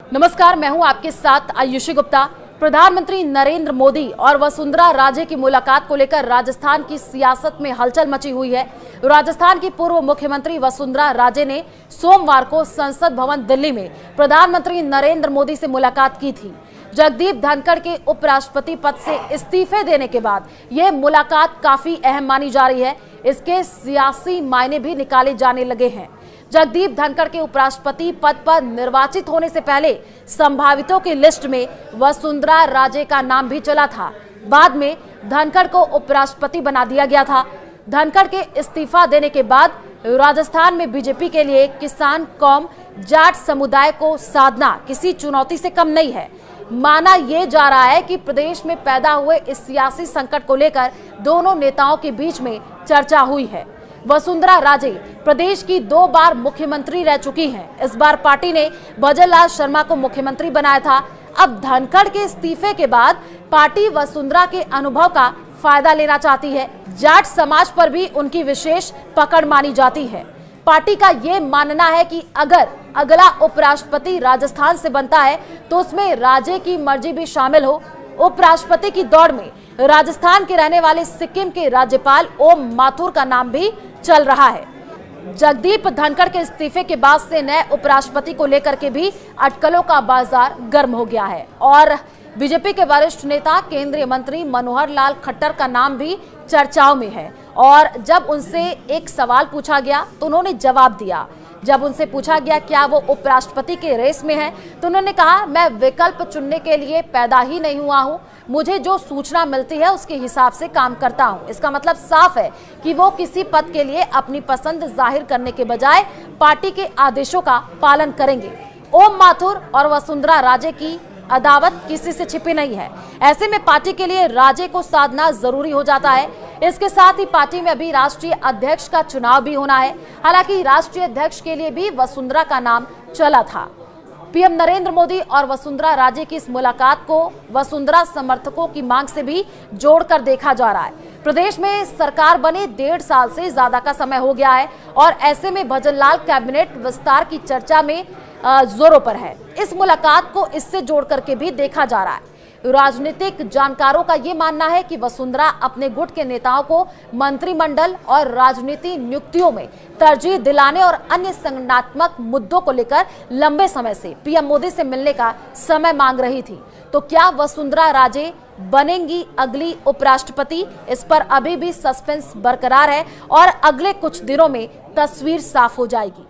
नमस्कार, मैं हूं आपके साथ आयुषी गुप्ता। प्रधानमंत्री नरेंद्र मोदी और वसुंधरा राजे की मुलाकात को लेकर राजस्थान की सियासत में हलचल मची हुई है। राजस्थान की पूर्व मुख्यमंत्री वसुंधरा राजे ने सोमवार को संसद भवन दिल्ली में प्रधानमंत्री नरेंद्र मोदी से मुलाकात की थी। जगदीप धनखड़ के उपराष्ट्रपति पद से इस्तीफे देने के बाद यह मुलाकात काफी अहम मानी जा रही है। इसके सियासी मायने भी निकाले जाने लगे हैं। जगदीप धनखड़ के उपराष्ट्रपति पद पर निर्वाचित होने से पहले संभावितों की लिस्ट में वसुंधरा राजे का नाम भी चला था। बाद में धनखड़ को उपराष्ट्रपति बना दिया गया था। धनखड़ के इस्तीफा देने के बाद राजस्थान में बीजेपी के लिए किसान कौम जाट समुदाय को साधना किसी चुनौती से कम नहीं है। माना यह जा रहा है कि प्रदेश में पैदा हुए इस सियासी संकट को लेकर दोनों नेताओं के बीच में चर्चा हुई है। वसुंधरा राजे प्रदेश की 2 बार मुख्यमंत्री रह चुकी हैं। इस बार पार्टी ने भजनलाल शर्मा को मुख्यमंत्री बनाया था। अब धनखड़ के इस्तीफे के बाद पार्टी वसुंधरा के अनुभव का फायदा लेना चाहती है। जाट समाज पर भी उनकी विशेष पकड़ मानी जाती है। पार्टी का ये मानना है कि अगर अगला उपराष्ट्रपति राजस्थान से बनता है तो उसमें राजे की मर्जी भी शामिल हो। उपराष्ट्रपति की दौड़ में राजस्थान के रहने वाले सिक्किम के राज्यपाल ओम माथुर का नाम भी चल रहा है। जगदीप धनखड़ के इस्तीफे के बाद से नए उपराष्ट्रपति को लेकर के भी अटकलों का बाजार गर्म हो गया है और बीजेपी के वरिष्ठ नेता केंद्रीय मंत्री मनोहर लाल खट्टर का नाम भी चर्चाओं में है। और जब उनसे एक सवाल पूछा गया तो उन्होंने जवाब दिया। जब उनसे पूछा गया क्या वो उपराष्ट्रपति के रेस में है तो उन्होंने कहा, मैं विकल्प चुनने के लिए पैदा ही नहीं हुआ हूं, मुझे जो सूचना मिलती है उसके हिसाब से काम करता हूं। इसका मतलब साफ है कि वो किसी पद के लिए अपनी पसंद जाहिर करने के बजाय पार्टी के आदेशों का पालन करेंगे। ओम माथुर और वसुंधरा राजे की अदावत किसी से छिपी नहीं है। ऐसे में पार्टी के लिए राजे को साधना जरूरी हो जाता है। इसके साथ ही पार्टी में अभी राष्ट्रीय अध्यक्ष का चुनाव भी होना है। हालांकि राष्ट्रीय अध्यक्ष के लिए भी वसुंधरा का नाम चला था। पीएम नरेंद्र मोदी और वसुंधरा राजे की इस मुलाकात को वसुंधरा समर्थकों की मांग से भी जोड़कर देखा जा रहा है। प्रदेश में सरकार बने 1.5 साल से ज्यादा का समय हो गया है और ऐसे में भजनलाल कैबिनेट विस्तार की चर्चा में जोरों पर है। इस मुलाकात को इससे जोड़ करके भी देखा जा रहा है। राजनीतिक जानकारों का ये मानना है कि वसुंधरा अपने गुट के नेताओं को मंत्रिमंडल और राजनीति नियुक्तियों में तरजीह दिलाने और अन्य संगठनात्मक मुद्दों को लेकर लंबे समय से पीएम मोदी से मिलने का समय मांग रही थी। तो क्या वसुंधरा राजे बनेंगी अगली उपराष्ट्रपति? इस पर अभी भी सस्पेंस बरकरार है और अगले कुछ दिनों में तस्वीर साफ हो जाएगी।